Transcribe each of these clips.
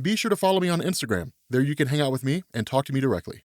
be sure to follow me on Instagram. There you can hang out with me and talk to me directly.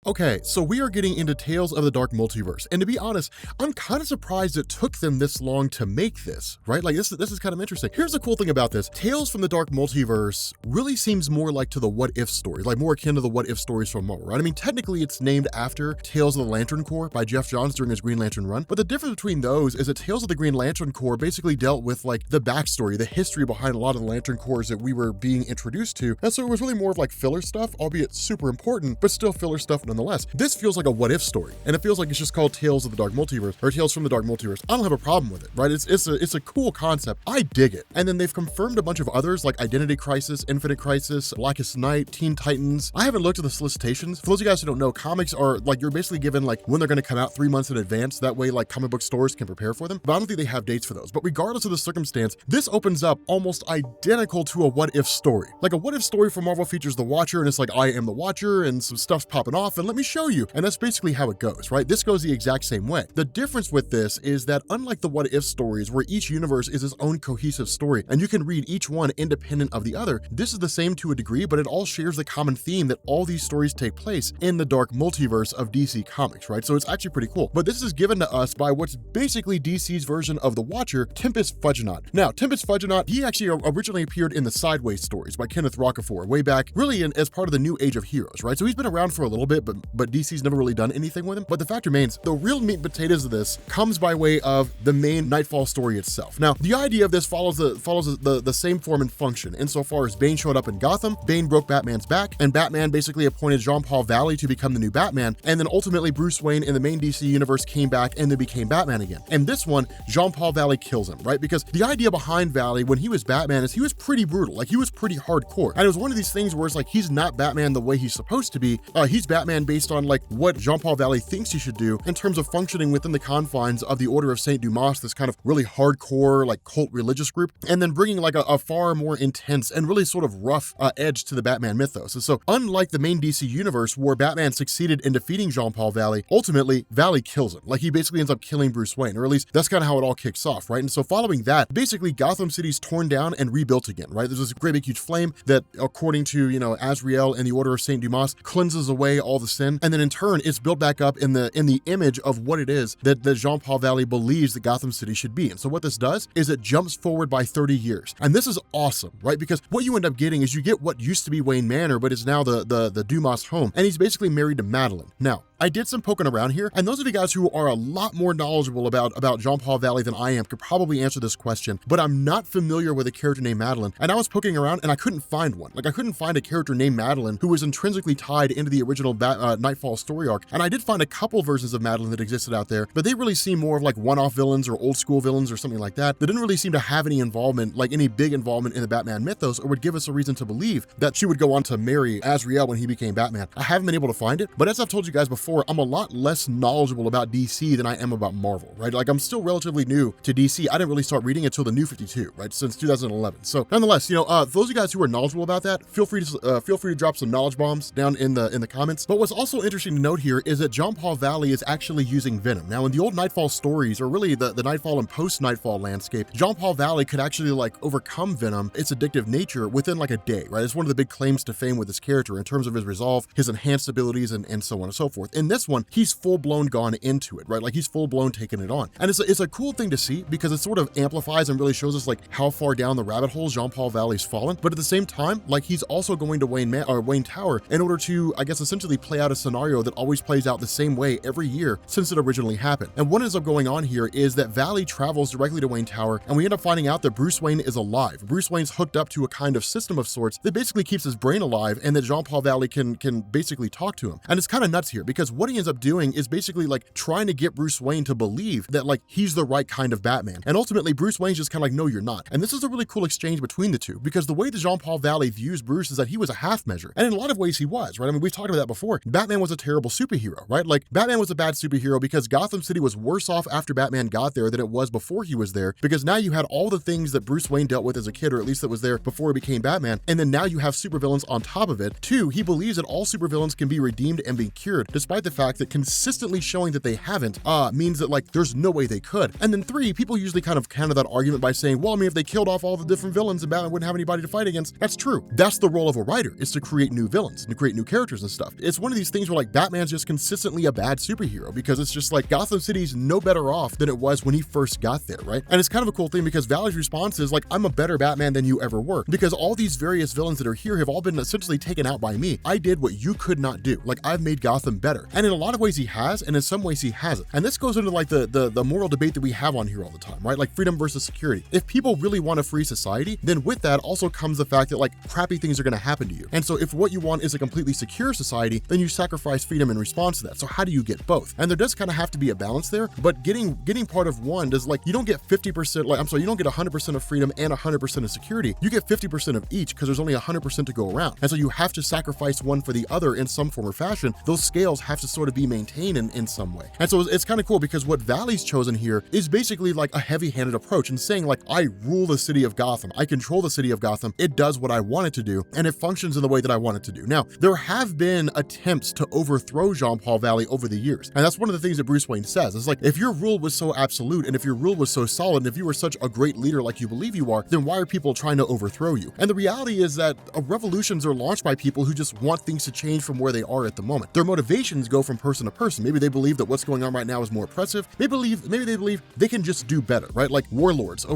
Okay, so we are getting into Tales of the Dark Multiverse, and to be honest, I'm kind of surprised it took them this long to make this, right? Like, this is kind of interesting. Here's the cool thing about this. Tales from the Dark Multiverse really seems more like to the What If stories, like more akin to the What If stories from Marvel, right? I mean, technically it's named after Tales of the Lantern Corps by Jeff Johns during his Green Lantern run, but the difference between those is that Tales of the Green Lantern Corps basically dealt with like the backstory, the history behind a lot of the Lantern Corps that we were being introduced to, and so it was really more of like filler stuff, albeit super important, but still filler stuff nonetheless. This feels like a What If story, and it feels like it's just called Tales of the Dark Multiverse, or Tales from the Dark Multiverse. I don't have a problem with it, right? It's a cool concept. I dig it. And then they've confirmed a bunch of others like Identity Crisis, Infinite Crisis, Blackest Night, Teen Titans. I haven't looked at the solicitations. For those of you guys who don't know, comics are like, you're basically given like when they're going to come out 3 months in advance. That way like comic book stores can prepare for them, but I don't think they have dates for those. But regardless of the circumstance, this opens up almost identical to a What If story. Like a What If story from Marvel features the Watcher, and it's like, I am the Watcher, and some stuff's popping off, and let me show you. And that's basically how it goes, right? This goes the exact same way. The difference with this is that unlike the What If stories, where each universe is its own cohesive story, and you can read each one independent of the other, this is the same to a degree, but it all shares the common theme that all these stories take place in the Dark Multiverse of DC Comics, right? So it's actually pretty cool. But this is given to us by what's basically DC's version of the Watcher, Tempest Fudgenaut. Now, Tempest Fudgenaut, he actually originally appeared in the Sideways stories by Kenneth Rocafort way back, really as part of the New Age of Heroes, right? So he's been around for a little bit, but DC's never really done anything with him. But the fact remains, the real meat and potatoes of this comes by way of the main Knightfall story itself. Now, the idea of this follows the same form and function insofar as Bane showed up in Gotham, Bane broke Batman's back, and Batman basically appointed Jean-Paul Valley to become the new Batman, and then ultimately Bruce Wayne in the main DC universe came back and then became Batman again. And this one, Jean-Paul Valley kills him, right? Because the idea behind Valley when he was Batman is he was pretty brutal, like he was pretty hardcore. And it was one of these things where it's like, he's not Batman the way he's supposed to be. He's Batman based on like what Jean-Paul Valley thinks he should do in terms of functioning within the confines of the Order of Saint Dumas, this kind of really hardcore like cult religious group, and then bringing like a far more intense and really sort of rough edge to the Batman mythos. And so unlike the main DC universe where Batman succeeded in defeating Jean-Paul Valley, ultimately Valley kills him. Like he basically ends up killing Bruce Wayne, or at least that's kind of how it all kicks off, right? And so following that, basically Gotham City's torn down and rebuilt again, right? There's this great big huge flame that, according to, you know, Azrael and the Order of Saint Dumas, cleanses away all the sin, and then in turn it's built back up in the image of what it is that Jean-Paul Valley believes that Gotham City should be. And so what this does is it jumps forward by 30 years. And this is awesome, right? Because what you end up getting is you get what used to be Wayne Manor, but is now the Dumas home. And he's basically married to Madeline. Now, I did some poking around here, and those of you guys who are a lot more knowledgeable about Jean-Paul Valley than I am could probably answer this question, but I'm not familiar with a character named Madeline, and I was poking around and I couldn't find one. Like I couldn't find a character named Madeline who was intrinsically tied into the original Knightfall story arc, and I did find a couple versions of Madeline that existed out there, but they really seem more of like one-off villains or old school villains or something like that. They didn't really seem to have any involvement, like any big involvement in the Batman mythos, or would give us a reason to believe that she would go on to marry Azrael when he became Batman. I haven't been able to find it, but as I've told you guys before, I'm a lot less knowledgeable about DC than I am about Marvel, right? Like I'm still relatively new to DC. I didn't really start reading until the New 52, right? Since 2011. So nonetheless, you know, for those of you guys who are knowledgeable about that, feel free to drop some knowledge bombs down in the comments. But what's also interesting to note here is that Jean-Paul Valley is actually using Venom. Now in the old Knightfall stories, or really the Knightfall and post-Knightfall landscape, Jean-Paul Valley could actually like overcome Venom, its addictive nature, within like a day, right? It's one of the big claims to fame with this character in terms of his resolve, his enhanced abilities, and so on and so forth. In this one, he's full-blown gone into it, right? Like he's full-blown taken it on. And it's a cool thing to see because it sort of amplifies and really shows us like how far down the rabbit hole Jean-Paul Valley's fallen. But at the same time, like he's also going to Wayne Tower in order to, I guess, essentially play out a scenario that always plays out the same way every year since it originally happened. And what ends up going on here is that Valley travels directly to Wayne Tower, and we end up finding out that Bruce Wayne is alive. Bruce Wayne's hooked up to a kind of system of sorts that basically keeps his brain alive, and that Jean-Paul Valley can basically talk to him. And it's kind of nuts here because what he ends up doing is basically like trying to get Bruce Wayne to believe that like he's the right kind of Batman. And ultimately Bruce Wayne's just kind of like, no, you're not. And this is a really cool exchange between the two, because the way that Jean-Paul Valley views Bruce is that he was a half measure. And in a lot of ways he was, right? I mean, we've talked about that before. Batman was a terrible superhero, right? Like Batman was a bad superhero because Gotham City was worse off after Batman got there than it was before he was there, because now you had all the things that Bruce Wayne dealt with as a kid, or at least that was there before he became Batman. And then now you have supervillains on top of it. Two, he believes that all supervillains can be redeemed and be cured, despite despite the fact that consistently showing that they haven't means that like there's no way they could. And then 3, people usually kind of counter that argument by saying, well, I mean, if they killed off all the different villains and Batman wouldn't have anybody to fight against. That's true. That's the role of a writer, is to create new villains and to create new characters and stuff. It's one of these things where like Batman's just consistently a bad superhero, because it's just like Gotham City's no better off than it was when he first got there, right? And it's kind of a cool thing because Valley's response is like, I'm a better Batman than you ever were, because all these various villains that are here have all been essentially taken out by me. I did what you could not do. Like, I've made Gotham better. And in a lot of ways he has, and in some ways he hasn't. And this goes into like the moral debate that we have on here all the time, right? Like freedom versus security. If people really want a free society, then with that also comes the fact that like crappy things are going to happen to you. And so if what you want is a completely secure society, then you sacrifice freedom in response to that. So how do you get both? And there does kind of have to be a balance there, but getting part of one does like, you don't get 50%, like, I'm sorry, you don't get 100% of freedom and 100% of security. You get 50% of each because there's only 100% to go around. And so you have to sacrifice one for the other in some form or fashion. Those scales have to sort of be maintained in some way. And so it's kind of cool because what Valley's chosen here is basically like a heavy-handed approach and saying like, I rule the city of Gotham. I control the city of Gotham. It does what I want it to do, and it functions in the way that I want it to do. Now, there have been attempts to overthrow Jean-Paul Valley over the years. And that's one of the things that Bruce Wayne says. It's like, if your rule was so absolute, and if your rule was so solid, and if you were such a great leader like you believe you are, then why are people trying to overthrow you? And the reality is that revolutions are launched by people who just want things to change from where they are at the moment. Their motivations go from person to person. Maybe they believe that what's going on right now is more oppressive. Maybe they believe they can just do better, right? Like warlords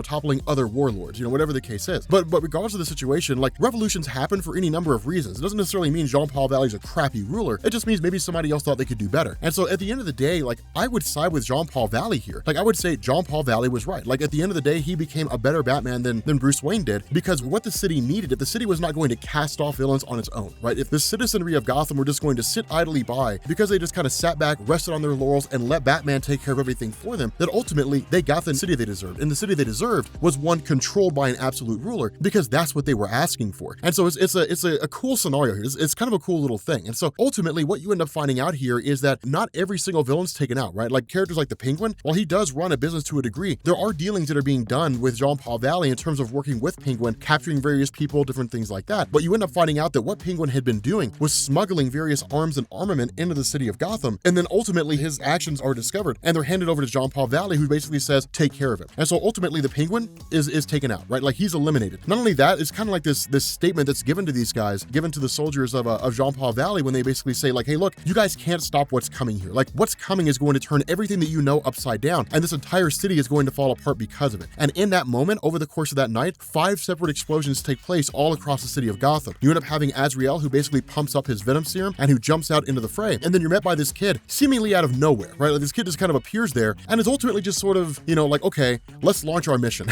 toppling other warlords, whatever the case is. But regardless of the situation, like revolutions happen for any number of reasons. It doesn't necessarily mean Jean-Paul Valley's a crappy ruler. It just means maybe somebody else thought they could do better. And so at the end of the day, like I would side with Jean-Paul Valley here. Like I would say Jean-Paul Valley was right. Like at the end of the day, he became a better Batman than Bruce Wayne did, because what the city needed, if the city was not going to cast off villains on its own, right? If the citizenry of Gotham were just going to sit idly by because they just kind of sat back, rested on their laurels, and let Batman take care of everything for them, that ultimately they got the city they deserved. And the city they deserved was one controlled by an absolute ruler, because that's what they were asking for. And so it's a cool scenario here. It's kind of a cool little thing. And so ultimately what you end up finding out here is that not every single villain's taken out, right? Like characters like the Penguin, while he does run a business to a degree, there are dealings that are being done with Jean-Paul Valley in terms of working with Penguin, capturing various people, different things like that. But you end up finding out that what Penguin had been doing was smuggling various arms and armament into the city of Gotham. And then ultimately his actions are discovered and they're handed over to Jean-Paul Valley, who basically says, take care of it. And so ultimately the Penguin is taken out, right? Like he's eliminated. Not only that, it's kind of like this statement that's given to these guys, given to the soldiers of Jean-Paul Valley, when they basically say like, hey, look, you guys can't stop what's coming here. Like what's coming is going to turn everything that you know upside down, and this entire city is going to fall apart because of it. And in that moment, over the course of that night, 5 separate explosions take place all across the city of Gotham. You end up having Azrael, who basically pumps up his venom serum and who jumps out into the fray. And then you're met by this kid seemingly out of nowhere, right? Like this kid just kind of appears there and is ultimately just sort of, like, okay, let's launch our mission.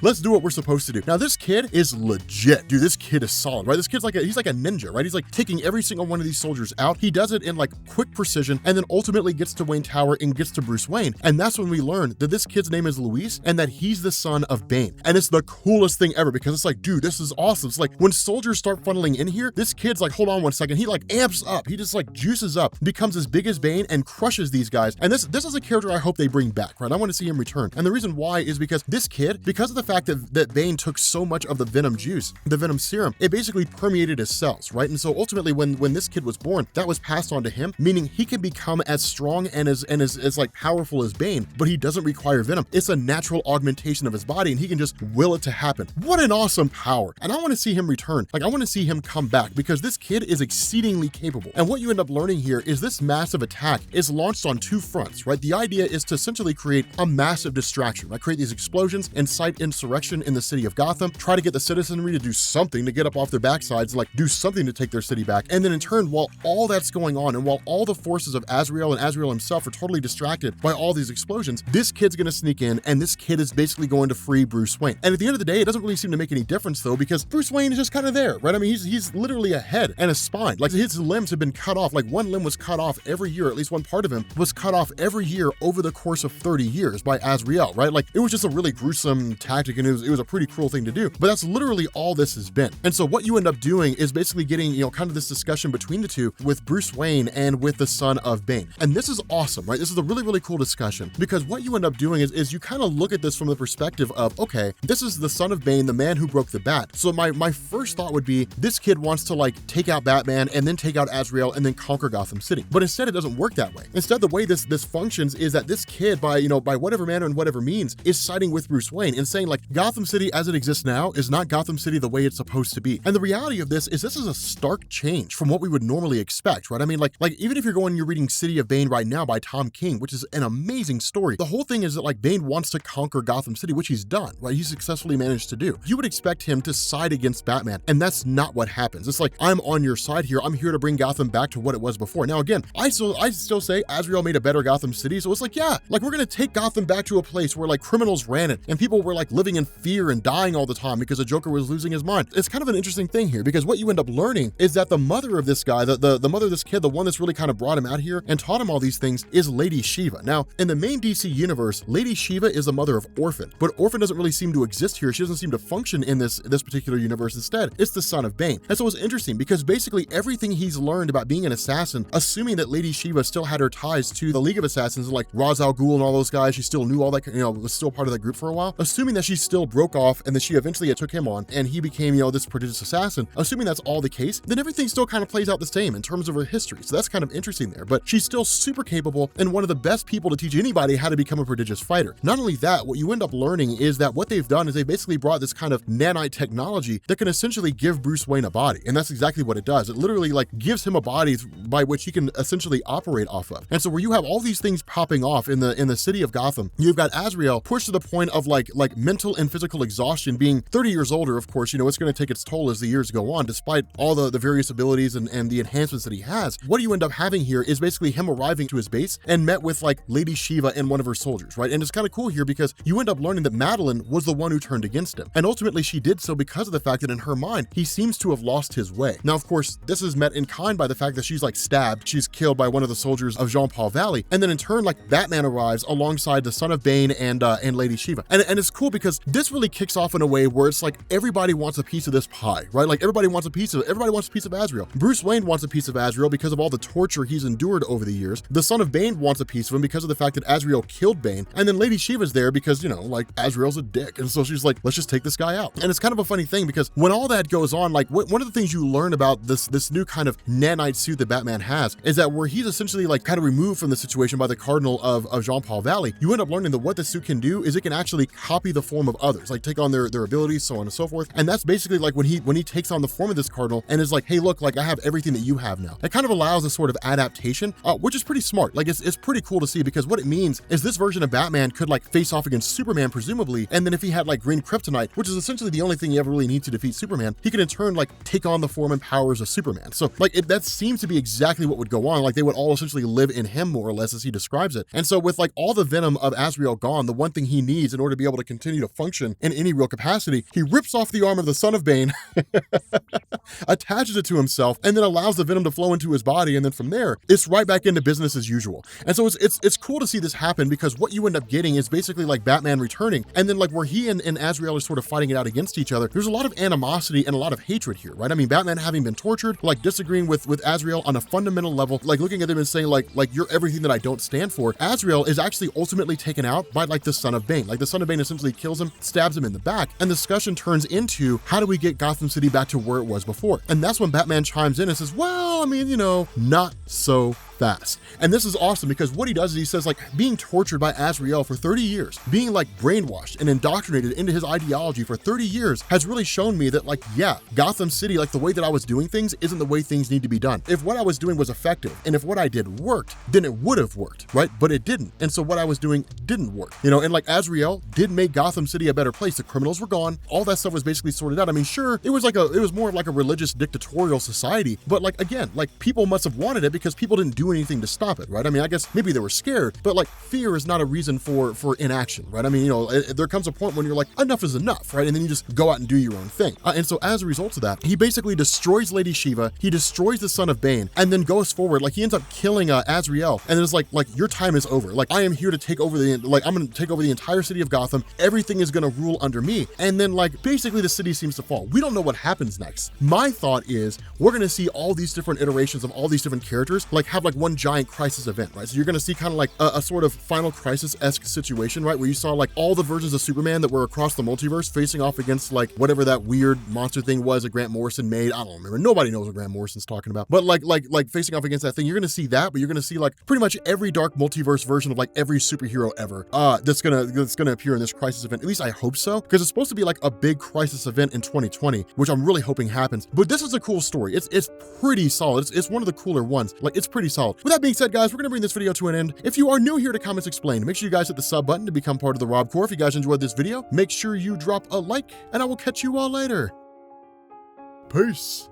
Let's do what we're supposed to do. Now this kid is legit, dude. This kid is solid, right? This kid's he's like a ninja, right? He's like taking every single one of these soldiers out. He does it in like quick precision, and then ultimately gets to Wayne Tower and gets to Bruce Wayne. And that's when we learn that this kid's name is Luis and that he's the son of Bane. And it's the coolest thing ever, because it's like, dude, this is awesome. It's like when soldiers start funneling in here, this kid's like, hold on one second. He like amps up. He just like juices up, becomes as big as Bane, and crushes these guys. And this is a character I hope they bring back, right? I want to see him return. And the reason why is because this kid, because of the fact that Bane took so much of the venom juice, the venom serum, it basically permeated his cells, right? And so ultimately when this kid was born, that was passed on to him, meaning he can become as strong and as like powerful as Bane, but he doesn't require venom. It's a natural augmentation of his body, and he can just will it to happen. What an awesome power. And I want to see him return. Like I want to see him come back, because this kid is exceedingly capable. And what you end up learning here is this massive attack is launched on 2 fronts, right? The idea is to essentially create a massive distraction, right? Create these explosions, incite insurrection in the city of Gotham, try to get the citizenry to do something to get up off their backsides, like do something to take their city back. And then in turn, while all that's going on, and while all the forces of Azrael and Azrael himself are totally distracted by all these explosions, this kid's gonna sneak in, and this kid is basically going to free Bruce Wayne. And at the end of the day, it doesn't really seem to make any difference though, because Bruce Wayne is just kind of there, right? I mean, he's literally a head and a spine. Like his limbs have been cut off. Like one limb was cut off every year, at least one part of him was cut off every year over the course of 30 years by Azrael, right? Like it was just a really gruesome tactic, and it was a pretty cruel thing to do. But that's literally all this has been. And so what you end up doing is basically getting, kind of this discussion between the two with Bruce Wayne and with the son of Bane. And this is awesome, right? This is a really, really cool discussion, because what you end up doing is you kind of look at this from the perspective of, okay, this is the son of Bane, the man who broke the bat. So my first thought would be, this kid wants to like take out Batman and then take out Azrael and then conquer Gotham City. But instead, it doesn't work that way. Instead, the way this functions is that this kid, by whatever manner and whatever means, is siding with Bruce Wayne and saying like, Gotham City as it exists now is not Gotham City the way it's supposed to be. And the reality of this is a stark change from what we would normally expect, right? I mean, like even if you're reading City of Bane right now by Tom King, which is an amazing story, the whole thing is that like Bane wants to conquer Gotham City, which he's done, right? He's successfully managed to do. You would expect him to side against Batman, and that's not what happens. It's like, I'm on your side here. I'm here to bring Gotham back to what it was before. Now, again, I still say Azrael made a better Gotham City, so it's like, yeah, like we're gonna take Gotham back to a place where like criminals ran it and people were like living in fear and dying all the time because the Joker was losing his mind. It's kind of an interesting thing here because what you end up learning is that the mother of this guy, the mother of this kid, the one that's really kind of brought him out here and taught him all these things, is Lady Shiva. Now, in the main DC universe, Lady Shiva is the mother of Orphan, but Orphan doesn't really seem to exist here. She doesn't seem to function in this particular universe. Instead, it's the son of Bane. And so it's interesting because basically everything he's learned about being an assassin, assuming that Lady Shiva still had her ties to the League of Assassins, like Ra's al Ghul and all those guys, she still knew all that, was still part of that group for a while. Assuming that she still broke off and that she eventually took him on and he became, this prodigious assassin, assuming that's all the case, then everything still kind of plays out the same in terms of her history. So that's kind of interesting there, but she's still super capable and one of the best people to teach anybody how to become a prodigious fighter. Not only that, what you end up learning is that what they've done is they basically brought this kind of nanite technology that can essentially give Bruce Wayne a body. And that's exactly what it does. It literally like gives him a body by which he can essentially operate off of. And so where you have all these things popping off in the city of Gotham, you've got Azrael pushed to the point of like mental and physical exhaustion. Being 30 years older, of course, it's going to take its toll as the years go on, despite all the various abilities and the enhancements that he has. What you end up having here is basically him arriving to his base and met with like Lady Shiva and one of her soldiers, right? And it's kind of cool here because you end up learning that Madeline was the one who turned against him. And ultimately she did so because of the fact that in her mind, he seems to have lost his way. Now, of course, this is met in kind by the fact that she's like stabbed. She's killed by one of the soldiers of Jean-Paul Valley. And then in turn, like Batman arrives alongside the son of Bane and Lady Shiva. And it's cool because this really kicks off in a way where it's like everybody wants a piece of this pie, right? Like everybody wants a piece of Azrael. Bruce Wayne wants a piece of Azrael because of all the torture he's endured over the years. The son of Bane wants a piece of him because of the fact that Azrael killed Bane. And then Lady Shiva's there because, like Azrael's a dick. And so she's like, let's just take this guy out. And it's kind of a funny thing because when all that goes on, like one of the things you learn about this new kind of nanite suit that Batman has is that where he's essentially like kind of removed from the situation by the Cardinal of Jean-Paul Valley, you end up learning that what the suit can do is it can actually copy the form of others, like take on their abilities, so on and so forth. And that's basically like when he takes on the form of this Cardinal and is like, hey, look, like I have everything that you have now. It kind of allows a sort of adaptation, which is pretty smart. Like it's pretty cool to see because what it means is this version of Batman could like face off against Superman, presumably, and then if he had like green kryptonite, which is essentially the only thing you ever really need to defeat Superman, he could in turn like take on the form and powers of Superman. So like that seems to be exactly what would go on. Like they would all essentially live in him more or less as he describes it. And so with like all the venom of Azrael gone, the one thing he needs in order to be able to continue to function in any real capacity, he rips off the arm of the son of Bane, attaches it to himself, and then allows the venom to flow into his body. And then from there, it's right back into business as usual. And so it's cool to see this happen because what you end up getting is basically like Batman returning. And then like where he and Azrael are sort of fighting it out against each other, there's a lot of animosity and a lot of hatred here, right? I mean, Batman having been tortured, like disagreeing with Azrael on a fundamental level, like looking at him and saying like you're everything that I don't stand for. Azrael is actually ultimately taken out by like the son of Bane. Like the son of Bane essentially kills him, stabs him in the back, and the discussion turns into how do we get Gotham City back to where it was before? And that's when Batman chimes in and says, well, I mean, not so fast. And this is awesome because what he does is he says like being tortured by Azrael for 30 years, being like brainwashed and indoctrinated into his ideology for 30 years has really shown me that like, yeah, Gotham City, like the way that I was doing things isn't the way things need to be done. If what I was doing was effective and if what I did worked, then it would have worked, right? But it didn't. And so what I was doing didn't work, and like Azrael did make Gotham City a better place. The criminals were gone. All that stuff was basically sorted out. I mean, sure, it was more of like a religious dictatorial society, but like, again, like people must have wanted it because people didn't do anything to stop it, right? I mean, I guess maybe they were scared, but like fear is not a reason for inaction, right? I mean, there comes a point when you're like, enough is enough, right? And then you just go out and do your own thing. And so as a result of that, he basically destroys Lady Shiva, he destroys the son of Bane, and then goes forward. Like he ends up killing Azrael, and it's like your time is over. Like I am here to take over I'm going to take over the entire city of Gotham. Everything is going to rule under me. And then like basically the city seems to fall. We don't know what happens next. My thought is we're going to see all these different iterations of all these different characters like have like one giant crisis event, right? So you're gonna see kind of like a sort of Final Crisis-esque situation, right? Where you saw like all the versions of Superman that were across the multiverse facing off against like whatever that weird monster thing was that Grant Morrison made. I don't remember. Nobody knows what Grant Morrison's talking about. But like facing off against that thing, you're gonna see that, but you're gonna see like pretty much every Dark Multiverse version of like every superhero ever that's gonna appear in this crisis event. At least I hope so, because it's supposed to be like a big crisis event in 2020, which I'm really hoping happens. But this is a cool story. It's pretty solid. It's one of the cooler ones. Like, it's pretty solid. With that being said, guys, we're gonna bring this video to an end. If you are new here to Comics Explained, make sure you guys hit the sub button to become part of the Rob Corps. If you guys enjoyed this video, make sure you drop a like, and I will catch you all later. Peace.